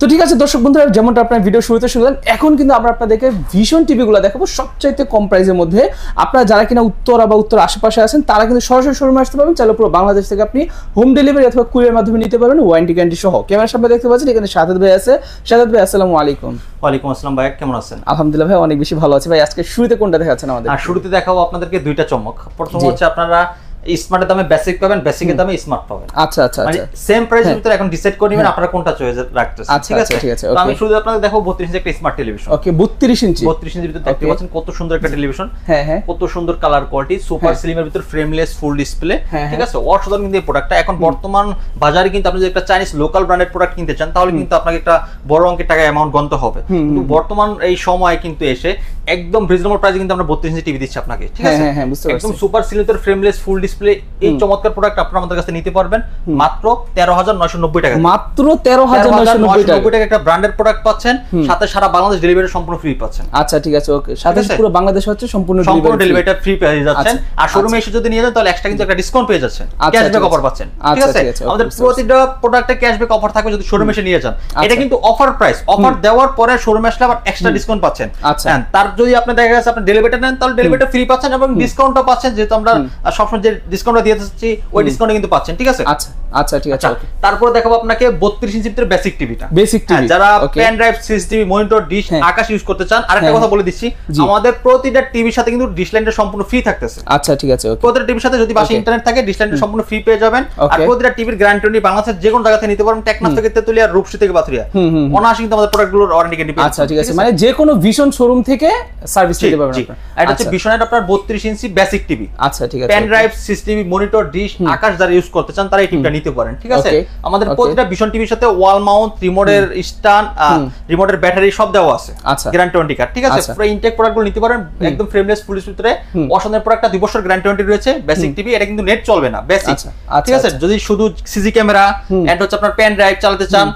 তো ঠিক আছে দর্শক বন্ধুরা, যেমনটা আপনার ভিডিও শুরুতে শুনলেন, এখন কিন্তু আমরা আপনাদেরকে ভিশন টিভিগুলো দেখাবো সবচাইতে কম প্রাইসের মধ্যে। আপনারা যারা কিনা উত্তরা বা উত্তর আশেপাশে আছেন তারা কিন্তু সরাসরি শোরুমে আসতে পারবেন, চাইলে পুরো বাংলাদেশ থেকে আপনি হোম ডেলিভারি অথবা কুরিয়ার মাধ্যমে নিতে পারবেন, ওয়ারেন্টি গ্যারান্টি সহ। ক্যামেরার সামনে দেখতে পাচ্ছেন এখানে শাহাদাত ভাই আছে। শাহাদাত ভাই আসসালামু আলাইকুম। ওয়ালাইকুম আসসালাম ভাই, কেমন আছেন? আলহামদুলিল্লাহ ভাই, অনেক বেশি ভালো আছে ভাই। আজকে শুরুতে কোনটা দেখাচ্ছেন আমাদের? শুরুতে দেখাবো আপনাদেরকে দুইটা চমক। প্রথম হচ্ছে আপনারা স্মার্টের দামে বেসিক পাবেন, বেসিকের দামে স্মার্ট পাবেন। আচ্ছা আচ্ছা মানে সেম প্রাইসের ভিতরে এখন ডিসাইড করে নেবেন আপনারা কোনটা চয়েস রাখতেছেন। ঠিক আছে ঠিক আছে। তো আমি শুরুতে আপনাদের দেখাবো 32 ইঞ্চি একটা স্মার্ট টেলিভিশন। ওকে 32 ইঞ্চি। 32 ইঞ্চির ভিতরে দেখতে পাচ্ছেন কত সুন্দর একটা টেলিভিশন। হ্যাঁ হ্যাঁ, কত সুন্দর কালার কোয়ালিটি, সুপার স্লিমের ভিতর ফ্রেমলেস ফুল ডিসপ্লে। ঠিক আছে, অসাধারণ কিন্তু এই প্রোডাক্টটা। এখন বর্তমান বাজারে কিন্তু আপনি যদি একটা চাইনিজ লোকাল ব্র্যান্ডের প্রোডাক্ট কিনতে চান তাহলে কিন্তু আপনাকে একটা বড় অঙ্কের টাকা অ্যামাউন্ট গণতে হবে। কিন্তু বর্তমান এই সময় কিন্তু এসে একদম রিজনেবল প্রাইসে কিন্তু আমরা 32 ইঞ্চি টিভি দিচ্ছি আপনাকে। ঠিক আছে, হ্যাঁ বুঝতে পারছি। একদম সুপার স্লিমের ফ্রেমলেস ফুল ডিসপ্লে এই চমৎকার প্রোডাক্ট আপনারা আমাদের কাছে নিতে পারবেন মাত্র 13,990 টাকা। মাত্র 13,990 টাকা একটা ব্র্যান্ডের প্রোডাক্ট পাচ্ছেন, সাথে সারা বাংলাদেশ ডেলিভারি সম্পূর্ণ ফ্রি পাচ্ছেন। আচ্ছা ঠিক আছে, ওকে। সাথে পুরো বাংলাদেশ হচ্ছে সম্পূর্ণ ডেলিভারিটা ফ্রি পেয়ে যাচ্ছেন। আর শোরুমে এসে যদি নিয়ে যান তাহলে এক্সট্রা কিন্তু একটা ডিসকাউন্ট পেয়ে যাচ্ছেন, ক্যাশব্যাক অফার পাচ্ছেন। ঠিক আছে, আমাদের প্রতিটা প্রোডাক্টে ক্যাশব্যাক অফার থাকবে যদি শোরুমে এসে নিয়ে যান। এটা কিন্তু অফার প্রাইস, অফার দেওয়ার পরে শোরুমে আসলে আবার এক্সট্রা ডিসকাউন্ট পাচ্ছেন। তার যদি আপনি দেখা গেছে আপনি ডেলিভারিটা নেন তাহলে ডেলিভারিটা ফ্রি পাচ্ছেন এবং ডিসকাউন্টও পাচ্ছেন, যেহেতু আমরা সবসময় যে ডিসকাউন্টটা দিয়ে যাচ্ছি ওই ডিসকাউন্ট কিন্তু পাচ্ছেন। ঠিক আছে, আচ্ছা আচ্ছা ঠিক আছে। তারপর দেখাবো আপনাকে 32 ইঞ্চির ভিতরে বেসিক টিভিটা। বেসিক টিভি যারা pen drive, CCTV, monitor, dish, Akash use করতে চান, আরেকটা কথা বলে দিচ্ছি, আমাদের প্রতিটা টিভির সাথে কিন্তু ডিশ লাইনটা সম্পূর্ণ ফ্রি থাকতেছে। আচ্ছা ঠিক আছে, ওকে। প্রতিটা টিভির সাথে যদি বাসায় ইন্টারনেট থাকে ডিশ লাইনটা সম্পূর্ণ ফ্রি পেয়ে যাবেন। আর প্রতিটা টিভির গ্যারান্টি বাংলাদেশের যে কোনো জায়গা থেকে নিতে পারবেন, টেকনাফ থেকে তেতুলিয়া, রূপসী থেকে বাথুরিয়া, অনায়াসে কিন্তু আমাদের প্রোডাক্টগুলোর ওয়ারেন্টি গ্যারান্টি পেয়ে। আচ্ছা ঠিক আছে, মানে যে কোনো ভিশন শোরুম থেকে সার্ভিস নিতে পারবেন আপনারা। এটা হচ্ছে ভিশনের আপনার 32 ইঞ্চি বেসিক টিভি। আচ্ছা ঠিক আছে, pen drive, CCTV, monitor, dish, Akash যারা ইউজ করতে চান তারা এই টিভিটা নিতে পারেন। ঠিক আছে, আমাদের প্রতিটা ভিশন টিভির সাথে ওয়াল মাউন্ট, রিমোটের স্ট্যান্ড, রিমোটের ব্যাটারি সব দেওয়া আছে, গ্যারান্টি ওয়ারেন্টি কার্ড। ঠিক আছে, পুরো ইনটেক প্রোডাক্টগুলো নিতে পারেন একদম ফ্রেমলেস ফুল ভিতরে। অসাধারণ প্রোডাক্টটা 2 বছর গ্যারান্টি ওয়ারেন্টি রয়েছে। বেসিক টিভি, এটা কিন্তু নেট চলবে না, বেসিক। ঠিক আছে, যদি শুধু সিসি ক্যামেরা এন্ড হচ্ছে আপনার পেন ড্রাইভ চালাতে চান,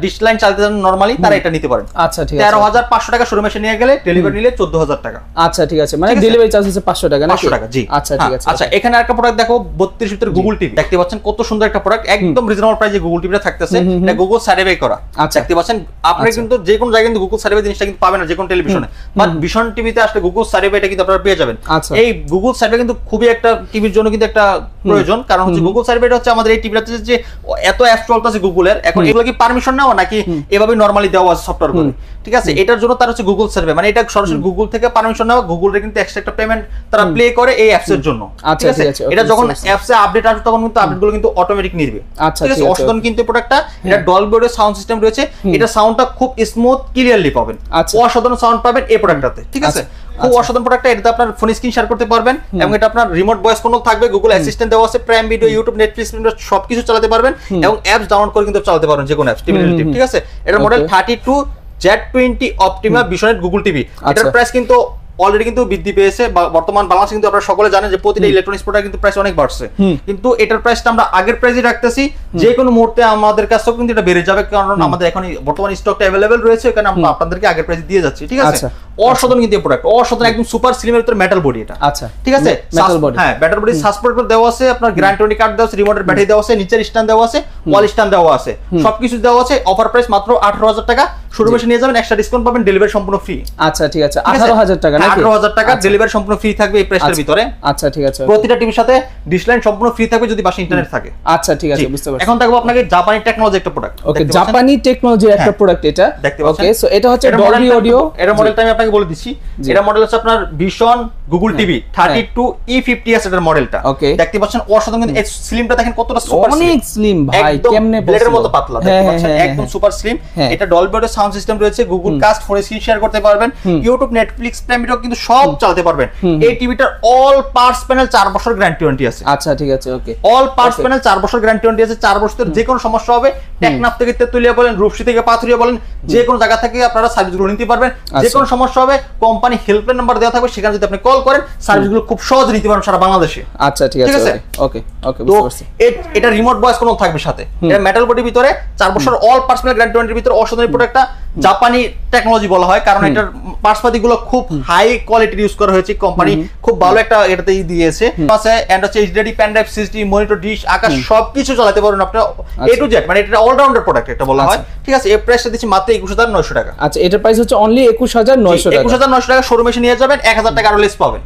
ডিশ লাইন চালাতে চান নরমালি, তারা এটা নিতে পারেন। আচ্ছা ঠিক আছে, 13,500 টাকা শোরুমে এসে নিয়ে গেলে, ডেলিভারি নিলে 14,000 টাকা। আচ্ছা ঠিক আছে, মানে ডেলিভারি চার্জ হচ্ছে 500 টাকা না? 500 টাকা, জি। আচ্ছা ঠিক আছে। আচ্ছা, এখানে একটা প্রোডাক্ট দেখো 32 ভিতরে গুগল টিভি। দেখতে পাচ্ছেন কত সুন্দর একটা প্রোডাক্ট, একদম রিজনেবল প্রাইসে গুগল টিভিটা থাকতেছে। এটা গুগল সার্ভে করা। দেখতে পাচ্ছেন আপনি কিন্তু যে কোনো জায়গায় কিন্তু গুগল সার্ভে জিনিসটা কিন্তু পাবেন না যে কোনো টেলিভিশনে, বাট ভিশন টিভিতে আসলে গুগল সার্ভে এটা কিন্তু আপনারা পেয়ে যাবেন। এই গুগল সার্ভে কিন্তু খুবই একটা টিভির জন্য কিন্তু একটা প্রয়োজন, কারণ হচ্ছে গুগল সার্ভেটা হচ্ছে আমাদের এই টিভিটাতে যে এত অ্যাপ চলতেছে গুগলের, এখন এগুলো কি পারমিশন নাও নাকি এভাবে নরমালি দেওয়া আছে সফটওয়্যার করে। ঠিক আছে, এটার জন্য তার হচ্ছে গুগল সার্ভে, মানে এটা সরাসরি গুগল থেকে পারমিশন নেওয়া, গুগলের কিন্তু এক্সট্রা একটা পেমেন্ট তারা প্লে করে এই অ্যাপস এর জন্য। ঠিক আছে, এটা যখন অ্যাপসে আপডেট আসবে তখন কিন্তু আপডেটগুলো কিন্তু অটোমেটিক নিবে। ঠিক আছে, অসাধারণ কিন্তু প্রোডাক্টটা। এটা ডলবি অডিও সাউন্ড সিস্টেম রয়েছে, এটা সাউন্ডটা খুব স্মুথ ক্লিয়ারলি পাবেন, অসাধারণ সাউন্ড পাবেন এই প্রোডাক্টটাতে। ঠিক আছে, খুব অসাধারণ প্রোডাক্টটা। এটাতে আপনার ফোন স্ক্রিন শেয়ার করতে পারবেন এবং এটা আপনার রিমোট ভয়েস কন্ট্রোল থাকবে, গুগল অ্যাসিস্ট্যান্ট দেওয়া আছে, প্রাইম ভিডিও, ইউটিউব, নেটফ্লিক্স সবকিছু চালাতে পারবেন এবং অ্যাপস ডাউনলোড করে কিন্তু চালাতে পারবেন যে কোনো অ্যাপস টিভি। ঠিক আছে, এটার মডেল 32Z20 অপটিমা ভিশনের গুগল টিভি। এটার প্রাইস কিন্তু অলরেডি কিন্তু বৃদ্ধি পেয়েছে। বর্তমান বাংলাদেশে কিন্তু আপনারা সকলে জানেন যে প্রতিটা ইলেকট্রনিক্স প্রোডাক্ট কিন্তু প্রাইস অনেক বাড়ছে, কিন্তু এটার প্রাইসটা আমরা আগের প্রাইসে রাখতেছি। যে কোনো মুহূর্তে আমাদের কাছেও কিন্তু এটা বেড়ে যাবে, কারণ আমাদের এখন বর্তমান স্টকটা अवेलेबल রয়েছে, কারণ আমরা আপনাদেরকে আগের প্রাইসে দিয়ে যাচ্ছি। ঠিক আছে, অসাধারণ কিন্তু এই প্রোডাক্ট, অসাধারণ একদম সুপার স্লিমের ভিতরে মেটাল বডি এটা। আচ্ছা ঠিক আছে, মেটাল বডি, হ্যাঁ মেটাল বডি সাসপোর্ট করে দেওয়া আছে, আপনার গ্যারান্টি ওয়ারেন্টি কার্ড দেওয়া আছে, রিমোটের ব্যাটারি দেওয়া আছে, নিচের স্ট্যান্ড দেওয়া আছে, ওয়াল স্ট্যান্ড দেওয়া আছে, সবকিছু দেওয়া আছে। অফার প্রাইস মাত্র 18,000 টাকা। শোরুমে এসে নিয়ে যাবেন, এক্সট্রা ডিসকাউন্ট পাবেন, ডেলিভারি সম্পূর্ণ ফ্রি। আচ্ছা ঠিক আছে, 18,000 টাকা নাকি? 18,000 টাকা ডেলিভারি সম্পূর্ণ ফ্রি থাকবে এই প্রাইসের ভিতরে। আচ্ছা ঠিক আছে, প্রতিটা টিভির সাথে ডিশ লাইন সম্পূর্ণ ফ্রি থাকবে যদি বাসায় ইন্টারনেট থাকে। আচ্ছা ঠিক আছে, বুঝতে পারছি। এখন দেখো আপনাকে জাপানি টেকনোলজি একটা প্রোডাক্ট। ওকে, জাপানি টেকনোলজির একটা প্রোডাক্ট এটা দেখতে পাচ্ছেন। ওকে, সো এটা হচ্ছে ডলবি অডিও। এর মডেলটা আমি আপনাকে বলে দিচ্ছি। এটা মডেল হচ্ছে আপনার ভিশন গুগল টিভি 32E50s এর মডেলটা। দেখতে পাচ্ছেন অসাধারণ, কিন্তু এই স্লিমটা দেখেন কতটা সুপার, অনেক স্লিম ভাই, কেমনে ব্লেডের মতো পাতলা, দেখতে পাচ্ছেন একদম সুপার স্লিম। এটা ডলবি অডিও সাউন্ড সিস্টেম রয়েছে, Google cast, phone screen share করতে পারবেন, ইউটিউব, নেটফ্লিক্স, প্রাইম ভিডিও কিন্তু সব চালাতে পারবেন। এই টিভিটার অল পার্টস প্যানেল 4 বছর গ্যারান্টি ওয়ারেন্টি আছে। আচ্ছা ঠিক আছে, ওকে। অল পার্টস প্যানেল 4 বছর গ্যারান্টি ওয়ারেন্টি আছে। 4 বছরের যে কোনো সমস্যা হবে, টেকনাফ থেকে তেতুলিয়া বলেন, রূপসী থেকে পাথুরিয়া বলেন, যে কোনো জায়গা থেকে আপনারা সার্ভিসগুলো নিতে পারবেন। যে কোনো সমস্যা হবে কোম্পানি হেল্পলাইন নাম্বার দেওয়া থাকবে, সেখানে যদি আপনি কল করেন সার্ভিসগুলো খুব সহজে নিতে পারবেন সারা বাংলাদেশে। আচ্ছা ঠিক আছে, ওকে ওকে, বুঝতে পারছি। এটা রিমোট ভয়েস কন্ট্রোল থাকবে সাথে। এটা মেটাল বডির ভিতরে 4 বছর অল পার্সোনাল গ্যারান্টি ওয়ারেন্টির ভিতরে অসাধারণ প্রোডাক্টটা জাপানি টেকনোলজি বলা হয়, কারণ এটার পার্টসপাতি গুলো খুব হাই কোয়ালিটির ইউজ করা হয়েছে, কোম্পানি খুব ভালো একটা এটাতেই দিয়েছে আছে। এন্ড হচ্ছে HD pen drive, CSD, monitor, dish, Akash সবকিছু চালাতে পারবেন আপনারা এ টু জেড, মানে এটা অলরাউন্ডার প্রোডাক্ট এটা বলা হয়। ঠিক আছে, এই প্রাইসটা দিচ্ছি মাত্র 21900 টাকা। আচ্ছা, এটার প্রাইস হচ্ছে অনলি 21900 টাকা। 21900 টাকা শোরুমে এসে নিয়ে যাবেন, 1000 টাকা আরো লেস পাবেন।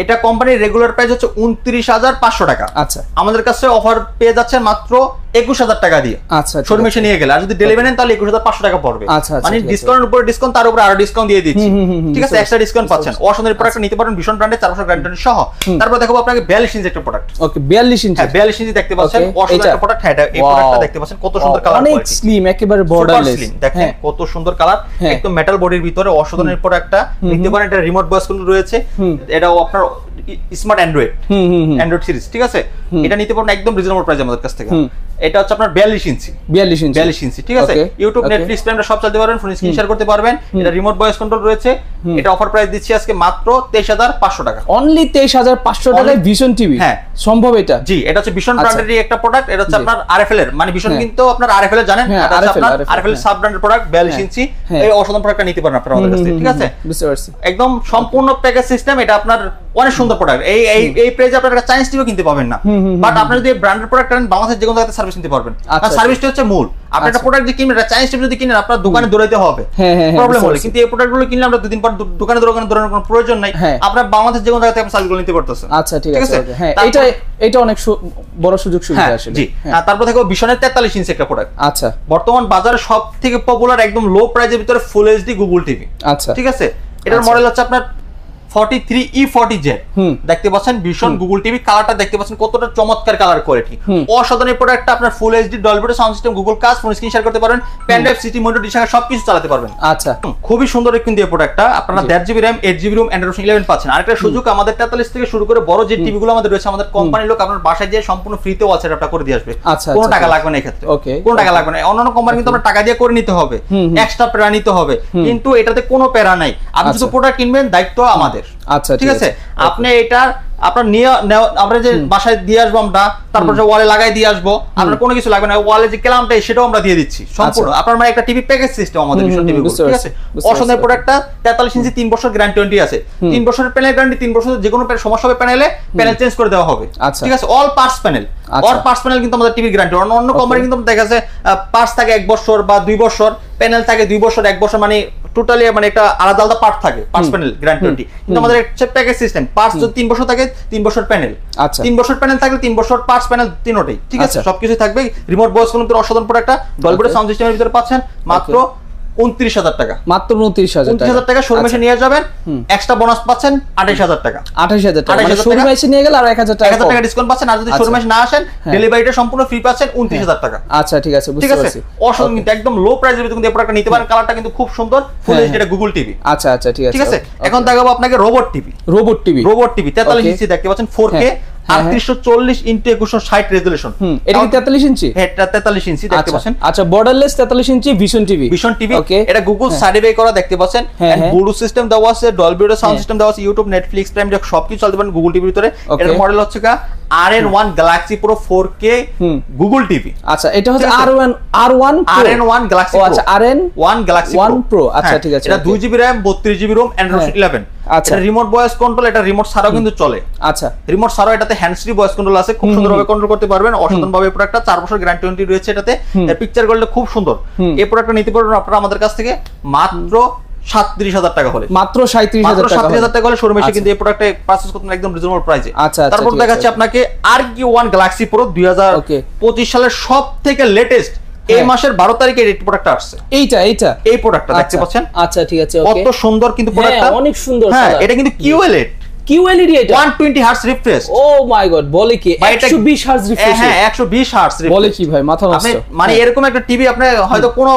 এটা কোম্পানির রেগুলার প্রাইস হচ্ছে 29500 টাকা। আচ্ছা, আমাদের কাছে অফার পেয়ে যাচ্ছেন মাত্র 21000 টাকা দিয়ে। আচ্ছা, শোরুমে এসে নিয়ে গেলে, আর যদি ডেলিভারি নেন তাহলে 21500 টাকা পড়বে। আচ্ছা, মানে ডিসকাউন্টের উপরে ডিসকাউন্ট, তার উপরে আরো ডিসকাউন্ট দিয়ে দিচ্ছি। ঠিক আছে, এক্সট্রা ডিসকাউন্ট পাচ্ছেন। অসাধারণ প্রোডাক্ট নিতে পারেন, ভীষণ ব্র্যান্ডের 4 বছর গ্যারান্টি সহ। তারপর দেখাবো আপনাকে 42 ইঞ্চি একটা প্রোডাক্ট। ওকে, 42 ইঞ্চি। হ্যাঁ, 42 ইঞ্চি দেখতে পাচ্ছেন, অসাধারণ একটা প্রোডাক্ট। হ্যাঁ, এই প্রোডাক্টটা দেখতে পাচ্ছেন কত সুন্দর কালার, অনেক স্লিম, একেবারে বর্ডারলেস। দেখেন কত সুন্দর কালার, একদম মেটাল বডির ভিতরে অসাধারণ এই প্রোডাক্টটা নিতে পারেন। এটা রিমোট ভয়েস কন্ট্রোল রয়েছে, এটাও আপনার স্মার্ট অ্যান্ড্রয়েড সিরিজ। ঠিক আছে, এটা নিতে পারেন একদম রিজনেবল প্রাইস আমাদের কাছ থেকে। এটা হচ্ছে আপনার 42 ইঞ্চি। 42 ইঞ্চি, ঠিক আছে। ইউটিউব, নেটফ্লিক্স, প্রাইম সব চালাতে পারবেন, ফোন স্ক্রিন শেয়ার করতে পারবেন। এটা রিমোট ভয়েস কন্ট্রোল রয়েছে। এটা অফার প্রাইস দিচ্ছি আজকে মাত্র 23500 টাকা। অনলি 23500 টাকায় ভিশন টিভি। হ্যাঁ, সম্ভব এটা? জি, এটা হচ্ছে ভিশন ব্র্যান্ডেরই একটা প্রোডাক্ট। এটা হচ্ছে আপনার আরএফএল এর, মানে ভিশন কিন্তু আপনার আরএফএল এর জানেন, এটা হচ্ছে আপনার আরএফএল সাব ব্র্যান্ডের প্রোডাক্ট। 42 ইঞ্চি এই অসাধারণ প্রোডাক্টটা নিতে পারেন আপনারা আমাদের কাছ থেকে। ঠিক আছে, বুঝতে পারছি। একদম সম্পূর্ণ প্যাকেজ সিস্টেম। এটা আপনার অনেক সুন্দর প্রোডাক্ট। এই প্রাইসে আপনারা চাইনিজ টিভিও কিনতে পাবেন না, বাট আপনি যদি ব্র্যান্ডের প্রোডাক্ট নেন বাংলাদেশের যে কোনো জায়গাতে সার্ভিস নিতে পারবেন। আর সার্ভিসটা হচ্ছে মূল। আপনি একটা প্রোডাক্ট যে কিনবেন, চাইনিজ টিভি যদি কিনেন আপনার দোকানে দৌড়াইতে হবে, প্রবলেম হলে। কিন্তু এই প্রোডাক্টগুলো কিনলে আমরা দুদিন পর দোকানে দৌড়ানোর কোনো প্রয়োজন নাই। আপনার বাংলাদেশের যে কোনো জায়গাতে আপনি সার্ভিসগুলো নিতে পারতেছেন। আচ্ছা, ঠিক আছে। হ্যাঁ, এটা অনেক বড় সুযোগ সুবিধা আসলে। জি, তারপর দেখো ভিশনের 43 ইঞ্চি একটা প্রোডাক্ট। আচ্ছা, বর্তমান বাজারে সবথেকে পপুলার একদম লো প্রাইসের ভিতরে ফুল এইচডি গুগল টিভি। আচ্ছা, ঠিক আছে, এটার মডেল হচ্ছে আপনার 43E40Z। দেখতে পাচ্ছেন ভীষণ গুগল টিভি, কালারটা দেখতে পাচ্ছেন কতটা চমৎকার কালার কোয়ালিটি, অসাধারণ প্রোডাক্টটা। আপনার full HD Dolby sound system, Google cast, phone screen share করতে পারবেন, পেন ড্রাইভ, সিটি, মনিটর, ডিশ, সবকিছু চালাতে পারবেন। আচ্ছা, খুবই সুন্দর কিন্তু এই প্রোডাক্টটা। আপনারা 1.5GB RAM, 8GB ROM, Android 11 পাচ্ছেন। আরেকটা সুযোগ, আমাদের 43 থেকে শুরু করে বড় যে টিভিগুলো আমাদের রয়েছে, আমাদের কোম্পানির লোক আপনার বাসায় গিয়ে সম্পূর্ণ ফ্রিতে ওয়াল সেটআপটা করে দিয়ে আসবে। কোনো টাকা লাগবে না এই ক্ষেত্রে, কোনো টাকা লাগবে না। অন্যান্য কোম্পানি কিন্তু আপনার টাকা দিয়ে করে নিতে হবে, এক্সট্রা প্যারা নিতে হবে, কিন্তু এটাতে কোনো প্যারা নাই। আপনি শুধু প্রোডাক্ট কিনবেন, দায়িত্ব আমাদের। আচ্ছা, ঠিক আছে, আপনি এটা আপনার নিয়ে আমরা যে বাসায় দিয়ে আসবো আমরা, তারপর যে ওয়ালে লাগাই দিয়ে আসবো, আপনার কোনো কিছু লাগবে না। ওয়ালে যে ক্ল্যাম্পটা সেটাও আমরা দিয়ে দিচ্ছি সম্পূর্ণ। আপনার মানে একটা টিভি প্যাকেজ সিস্টেম আমাদের ভীষণ টিভি। ঠিক আছে, অসাধারণ প্রোডাক্টটা। 43 ইঞ্চি, 3 বছর গ্যারান্টি আছে। 3 বছরের প্যানেল গ্যারান্টি, 3 বছর যে কোনো সমস্যা হবে প্যানেলে, প্যানেল চেঞ্জ করে দেওয়া হবে। ঠিক আছে, all parts panel, all parts panel কিন্তু আমাদের টিভির গ্যারান্টি। অন্য কোম্পানি কিন্তু দেখা যাচ্ছে পার্টস থাকে 1 বছর বা 2 বছর, প্যানেল থাকে 2 বছর, 1 বছর, মানে টোটালি মানে একটা আলাদা আলাদা পার্ট থাকে পার্টস প্যানেল গ্যারান্টি। কিন্তু আমাদের একটা প্যাকেজ সিস্টেম, পার্টস যদি 3 বছর থাকে 3 বছর প্যানেল, 3 বছর প্যানেল থাকলে 3 বছর পার্টস প্যানেল, তিনটাই। ঠিক আছে, সবকিছু থাকবে। রিমোট ভয়েস কন্ট্রোল অসাধারণ প্রোডাক্টটা ডলবি সাউন্ড সিস্টেমের ভিতরে পাচ্ছেন মাত্র 29000 টাকা। মাত্র 29000 টাকা শোরুমে এসে নিয়ে যাবেন। এক্সট্রা বোনাস পাচ্ছেন 28000 টাকা। 28000 টাকা, মানে শোরুমে এসে নিয়ে গেলে আর 1000 টাকা ডিসকাউন্ট পাচ্ছেন। আর যদি শোরুমে না আসেন, ডেলিভারিটা সম্পূর্ণ ফ্রি পাচ্ছেন 29000 টাকা। আচ্ছা, ঠিক আছে, বুঝতে পারছি। অসাধারণ কিন্তু একদম লো প্রাইসের ভিতরে কিন্তু এই প্রোডাক্টটা নিতে পারেন। কালারটা কিন্তু খুব সুন্দর, ফুল এইচডি, এটা গুগল টিভি। আচ্ছা, আচ্ছা, ঠিক আছে। ঠিক আছে, এখন দেখাবো আপনাকে রোবট টিভি। রোবট টিভি 43 ইঞ্চি দেখতে পাচ্ছেন, 4K 3840x2160 রেজোলিউশন। এটা কি 43 ইঞ্চি? হ্যাঁ, এটা 43 ইঞ্চি দেখতে পাচ্ছেন। আচ্ছা, বর্ডারলেস 43 ইঞ্চি ভিশন টিভি। ভিশন টিভি, এটা গুগল সার্টিফাই করা দেখতে পাচ্ছেন। এন্ড ব্লুটুথ সিস্টেম দেওয়া আছে, ডলবি সাউন্ড সিস্টেম দেওয়া আছে, ইউটিউব, নেটফ্লিক্স, প্রাইম সবকিছু চলতে পারেন গুগল টিভির ভিতরে। এর মডেল হচ্ছে RN1 Galaxy Pro 4K Google TV. আচ্ছা, এটা হচ্ছে RN1 Galaxy Pro। আচ্ছা, RN1 Galaxy Pro। আচ্ছা, ঠিক আছে। এটা 2GB RAM, 32GB ROM, Android 11। আচ্ছা, এটা রিমোট ভয়েস কন্ট্রোল, এটা রিমোট ছাড়াও কিন্তু চলে। আচ্ছা, রিমোট ছাড়াও এটাতে হ্যান্ডস ফ্রি ভয়েস কন্ট্রোল আছে, খুব সুন্দরভাবে কন্ট্রোল করতে পারবেন। অসাধারণ ভাবে প্রোডাক্টটা, 4 বছর গ্যারান্টি রয়েছে এটাতে। এর পিকচার কোয়ালিটি খুব সুন্দর। এই প্রোডাক্টটা নিতে পারবেন আপনারা আমাদের কাছ থেকে মাত্র 37000 টাকা হলে। মাত্র 37000 টাকা হলে শোরুমে এসে কিন্তু এই প্রোডাক্টে পারচেজ করতে একদম রিজনেবল প্রাইসে। আচ্ছা, তারপর দেখাচ্ছি আপনাকে RQ1 Galaxy Pro 2025 সালের সবথেকে লেটেস্ট, এই মাসের 12 তারিখে এই প্রোডাক্টটা আসছে। এই প্রোডাক্টটা দেখতে পাচ্ছেন। আচ্ছা, ঠিক আছে, ওকে। কত সুন্দর কিন্তু প্রোডাক্টটা, অনেক সুন্দর। হ্যাঁ, এটা কিন্তু QLED এটা 120 হার্টজ রিফ্রেশ। ও মাই গড, বলে কি 120 হার্টজ রিফ্রেশ? হ্যাঁ, 120 হার্টজ রিফ্রেশ। বলে কি ভাই, মাথা নষ্ট। মানে এরকম একটা টিভি আপনি হয়তো কোনো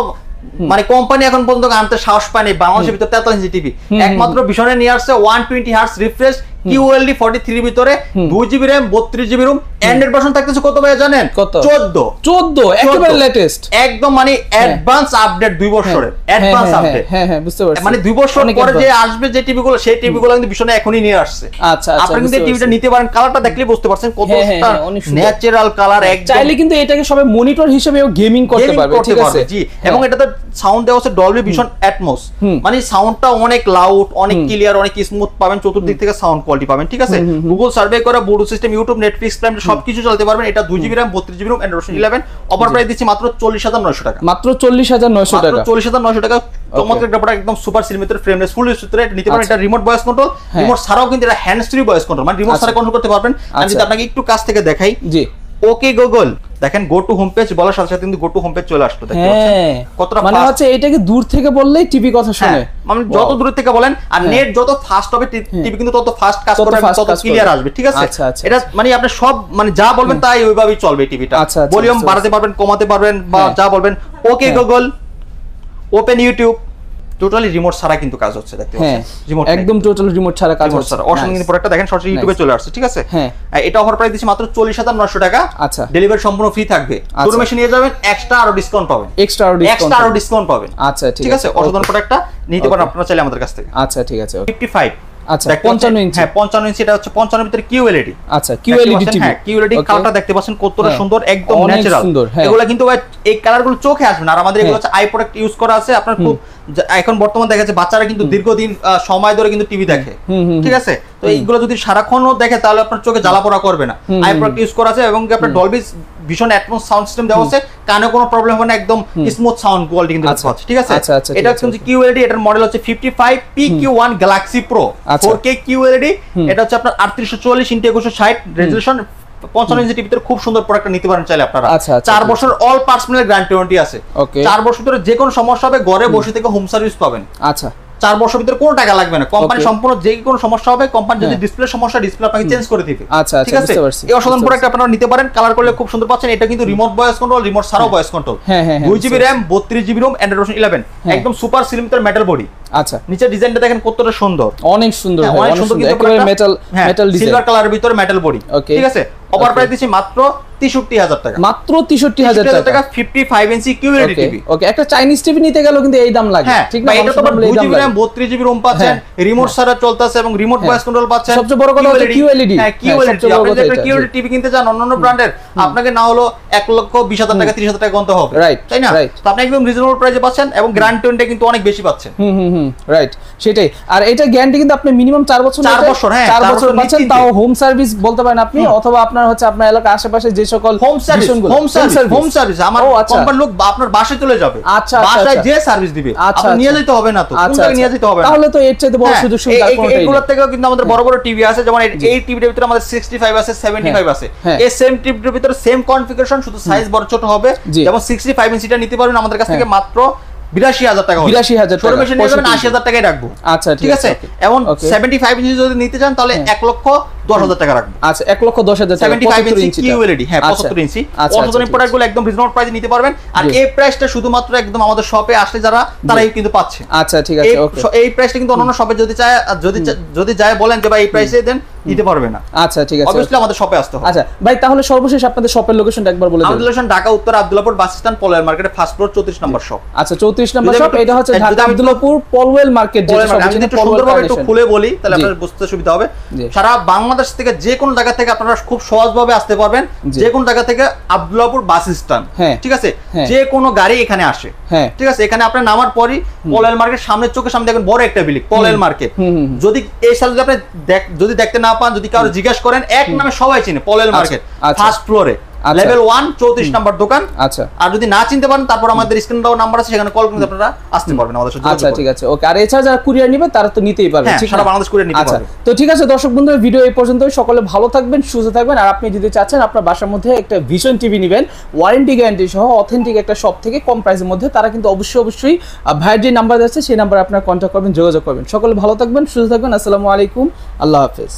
মানে কোম্পানি এখন পর্যন্ত আনতে সাহস পায়নি বাংলাদেশের ভিতরে 43 ইঞ্চি টিভি। একমাত্র ভীষণে নিয়ে আসছে 120 হার্টজ রিফ্রেশ QLED 43 ভিতরে 2GB RAM 32GB ROM Android version থাকতেছে কত ভাই জানেন? কত? 14 একেবারে লেটেস্ট, একদম মানে অ্যাডভান্স আপডেট 2 বছরের অ্যাডভান্স আপডেট। হ্যাঁ বুঝতে পারছি, মানে 2 বছর পরে যে আসবে যে টিভিগুলো, সেই টিভিগুলো কিন্তু ভীষণ এখনই নিয়ে আসছে। আচ্ছা আপনি কিন্তু টিভিটা নিতে পারেন, কালারটা দেখলে বুঝতে পারছেন কতটা ন্যাচারাল কালার। একদম চাইলে কিন্তু এটাকে সবাই মনিটর হিসেবেও গেমিং করতে পারবে, ঠিক আছে? জি, এবং এটাতে সাউন্ড দেওয়া আছে ডলবি ভিশন অ্যাটমস, মানে সাউন্ডটা অনেক লাউড, অনেক ক্লিয়ার, অনেক স্মুথ পাবেন, চতুর্দিক থেকে সাউন্ড কোয়ালিটি পাবেন, ঠিক আছে? গুগল সার্ভে করা বুডু সিস্টেম, ইউটিউব, নেটফ্লিক্স, প্রাইম সবকিছু চালাতে পারবেন। এটা 2GB RAM 32GB ROM Android 11 offer price দিচ্ছি মাত্র 40,900 টাকা, মাত্র 40,900 টাকা, 40,900 টাকা। চমৎকার একটা প্রোডাক্ট, একদম সুপার সিনেমেটের ফ্রেমলেস ফুল ডিসপ্লে নিতে পারেন। এটা রিমোট ভয়েস কন্ট্রোল, রিমোট ছাড়াও কিন্তু এটা হ্যান্ডস ফ্রি ভয়েস কন্ট্রোল, মানে রিমোট ছাড়া কন্ট্রোল করতে পারবেন। আমি যদি আপনাকে একটু কাছ থেকে দেখাই, জি, ওকে গুগল দেখেন গো টু হোম পেজ বলার সাথে সাথে কিন্তু গো টু হোম পেজ চলে আসলো, দেখতে পাচ্ছেন কতটা মানে হচ্ছে এটাকে দূর থেকে বললেই টিভি কথা শুনে, মানে যত দূর থেকে বলেন আর নেট যত ফাস্ট হবে টিভি কিন্তু তত ফাস্ট কাজ করবে, তত ক্লিয়ার আসবে, ঠিক আছে? এটা মানে আপনি সব মানে যা বলবেন তাই ওইভাবেই চলবে টিভিটা। ভলিউম বাড়াতে পারবেন, কমাতে পারবেন, বা যা বলবেন। Okay Google, open YouTube, totally remote ছাড়া কিন্তু কাজ হচ্ছে, দেখতে পাচ্ছেন রিমোট একদম টোটাল রিমোট ছাড়া কাজ হচ্ছে। অসাধারণ কিন্তু প্রোডাক্টটা দেখেন, সরাসরি ইউটিউবে চলে আসছে, ঠিক আছে? এটা অফার প্রাইস দিচ্ছি মাত্র 40,900 টাকা। আচ্ছা, ডেলিভারি সম্পূর্ণ ফ্রি থাকবে। শোরুমে এসে নিয়ে যাবেন, এক্সট্রা আরো ডিসকাউন্ট পাবেন, এক্সট্রা আরো ডিসকাউন্ট পাবেন। আচ্ছা, ঠিক আছে? অসাধারণ প্রোডাক্টটা নিতে পারেন আপনারা চাইলে আমাদের কাছ থেকে। আচ্ছা, ঠিক আছে। 55, আচ্ছা 55 ইঞ্চি, হ্যাঁ 55 ইঞ্চি, এটা হচ্ছে 55 এর ভিতরে QLED। আচ্ছা, QLED টিভি, হ্যাঁ QLED কালারটা দেখতে পাচ্ছেন কতটা সুন্দর, একদম ন্যাচারাল। এগুলা কিন্তু এই কালারগুলো চোখে আসবে না, আর আমাদের এগুলো হচ্ছে আই প্রোডাক্ট ইউজ করা আছে। আপনার খুব এখন বর্তমানে দেখা যাচ্ছে বাচ্চারা কিন্তু দীর্ঘদিন সময় ধরে কিন্তু টিভি দেখে, ঠিক আছে? তো এইগুলো যদি সারাক্ষণও দেখে তাহলে আপনার চোখে জ্বালাপোড়া করবে না। আই প্রোডাক্ট ইউজ করা আছে এবং আপনার Dolby vision atoms sound system দেওয়া আছে, কানে কোনো প্রবলেম হবে না, একদম স্মুথ সাউন্ড কোয়ালিটি কিন্তু আছে, ঠিক আছে? এটা হচ্ছে QLED, এটার মডেল হচ্ছে 55 PQ1 Galaxy Pro 4K QLED। এটা হচ্ছে আপনার 3840 x 2160 রেজোলিউশন, 55 ইঞ্চি টিভিতে খুব সুন্দর প্রোডাক্ট নিতে পারেন চাইলে আপনারা। 4 বছর অল পার্সোনাল গ্যারান্টি ওয়ারেন্টি আছে। 4 বছর ধরে যে কোনো সমস্যা হবে ঘরে বসে থেকে হোম সার্ভিস পাবেন। আচ্ছা, 4 বছর ভিতরে কোনো টাকা লাগবে না, কোম্পানি সম্পূর্ণ যে কোনো সমস্যা হবে কোম্পানি যদি ডিসপ্লে সমস্যা ডিসপ্লে আপনাকে চেঞ্জ করে দিবে। আচ্ছা, ঠিক আছে? এই অসাধারণ প্রোডাক্ট আপনারা নিতে পারেন, কালার করলে খুব সুন্দর পাচ্ছেন। এটা কিন্তু রিমোট ভয়েস কন্ট্রোল, রিমোট ছাড়াও voice control, 2GB RAM 32GB ROM Android version 11, একদম সুপার সিলিমিটার মেটাল বডি। আচ্ছা, নিচের ডিজাইনটা দেখেন কতটা সুন্দর, অনেক সুন্দর, অনেক সুন্দর, একেবারে মেটাল ডিজাইন, সিলভার কালারের ভিতরে মেটাল বডি, ঠিক আছে? অফার প্রাইস দিচ্ছি মাত্র 63,000 টাকা, মাত্র 63,000 টাকা। 55 ইঞ্চি QLED টিভি। ওকে, একটা চাইনিজ টিভি নিতে গেলেও কিন্তু এই দাম লাগে, ঠিক না? এটা তো 2GB RAM 32GB ROM পাচ্ছেন, রিমোট ছাড়া চলতেছে এবং রিমোট ভয়েস কন্ট্রোল পাচ্ছেন। সবচেয়ে বড় কথা হচ্ছে QLED। হ্যাঁ, QLED, আপনি যদি QLED টিভি কিনতে চান অন্যান্য ব্র্যান্ডের, আপনাকে না হলো 1,20,000 টাকা 30,000 টাকা গুনতে হবে, রাইট? তাই না? তো আপনি একদম রিজনেবল প্রাইসে পাচ্ছেন এবং গ্যারান্টিটা কিন্তু অনেক বেশি পাচ্ছেন। রাইট, সেটাই। আর এটা গ্যারান্টি কিন্তু আপনি মিনিমাম 4 বছর, 4 বছর, হ্যাঁ 4 বছর পাচ্ছেন, তাও হোম সার্ভিস বলতে পারেন আপনি, অথবা আপনার হচ্ছে আপনার এলাকার আশেপাশে যে সকল হোম সার্ভিস আমার কোম্পানির লোক আপনার বাসায় চলে যাবে। আচ্ছা, বাসায় যে সার্ভিস দিবে, আপনি নিয়ে যেতে হবে না, তো কোন জায়গায় নিয়ে যেতে হবে না, তাহলে তো এর চাইতে বড় সুযোগ সুবিধা কোনটাই নেই। এগুলোর থেকেও কিন্তু আমাদের বড় বড় টিভি আছে, যেমন এই টিভির ভিতরে আমাদের 65 আছে, 75 আছে। এই সেম টিভির ভিতরে সেম কনফিগারেশন, শুধু সাইজ বড় ছোট হবে। যেমন 65 ইঞ্চিটা নিতে পারবেন আমাদের কাছ থেকে মাত্র 82,000 টাকা, 82,000 টাকা। শোরুমে নিয়ে যাবেন 80,000 টাকায় রাখবো। আচ্ছা, ঠিক আছে? এবং 75 ইঞ্চি যদি নিতে চান তাহলে 1,10,000 টাকা রাখবো। আচ্ছা, 1,10,000 টাকা। 75 ইঞ্চি QLED, হ্যাঁ 75 ইঞ্চি। অসাধারণ প্রোডাক্টগুলো একদম রিজনেবল প্রাইসে নিতে পারবেন। আর এই প্রাইসটা শুধুমাত্র একদম আমাদের শপে আসলে যারা তারাই কিন্তু পাচ্ছে। আচ্ছা, ঠিক আছে, ওকে। এই প্রাইসটা কিন্তু অন্যান্য শপে যদি চায়, যদি যায় বলেন যে ভাই এই প্রাইসে দেন, দিতে পারবে না। আচ্ছা, ঠিক আছে, অবশ্যই আমাদের শপে আসতে হবে। আচ্ছা ভাই, তাহলে সর্বশেষ আপনাদের শপের লোকেশনটা একবার বলে দিন। আমাদের লোকেশন ঢাকা উত্তর আব্দুল্লাহপুর বাস স্ট্যান্ড পলওয়েল মার্কেটে ফার্স্ট ফ্লোর 34 নম্বর শপ। আচ্ছা, 34 নম্বর শপ। এটা হচ্ছে ঢাকা আব্দুল্লাহপুর পলওয়েল মার্কেট, যেটা সবচেয়ে একটু সুন্দরভাবে একটু খুলে বলি তাহলে আপনাদের বুঝতে সুবিধা হবে। সারা বাংলাদেশ থেকে যে কোনো জায়গা থেকে আপনারা খুব সহজভাবে আসতে পারবেন, যে কোনো জায়গা থেকে আব্দুল্লাহপুর বাস স্ট্যান্ড, ঠিক আছে? যে কোনো গাড়ি এখানে আসে, ঠিক আছে? এখানে আপনি নামার পরই পলওয়েল মার্কেট সামনে, চোখের সামনে দেখবেন বড় একটা বিল্ডিং পলওয়েল মার্কেট। যদি এই সাল আপনি যদি দেখতে না পান, যদি কারো জিজ্ঞাসা করেন, এক নামে সবাই চিনে পলওয়েল মার্কেট, ফার্স্ট ফ্লোরে লেভেল 1 34 নাম্বার দোকান। আচ্ছা, আর যদি না চিনতে পারেন তারপর আমাদের স্ক্রিনে দেওয়া নাম্বার আছে, সেখানে কল করে আপনারা আসতে পারবেন আমাদের সাথে। আচ্ছা, ঠিক আছে, ওকে। আর এছাড়া যারা কুরিয়ার নেবে তারা তো নিতেই পারবে, ঠিক আছে? সারা বাংলাদেশ কুরিয়ার নিতে পারবে। তো ঠিক আছে দর্শক বন্ধুরা, ভিডিও এই পর্যন্তই। সকলে ভালো থাকবেন, সুস্থ থাকবেন। আর আপনি যদি চাচ্ছেন আপনার বাসার মধ্যে একটা ভিশন টিভি নেবেন ওয়ারেন্টি গ্যারান্টি সহ অথেন্টিক একটা শপ থেকে কম প্রাইসের মধ্যে, তারা কিন্তু অবশ্যই ভাইয়ের যে নাম্বার আছে সেই নাম্বারে আপনারা কন্ট্যাক্ট করবেন, যোগাযোগ করবেন। সকলে ভালো থাকবেন, সুস্থ থাকবেন। আসসালামু আলাইকুম, আল্লাহ হাফেজ।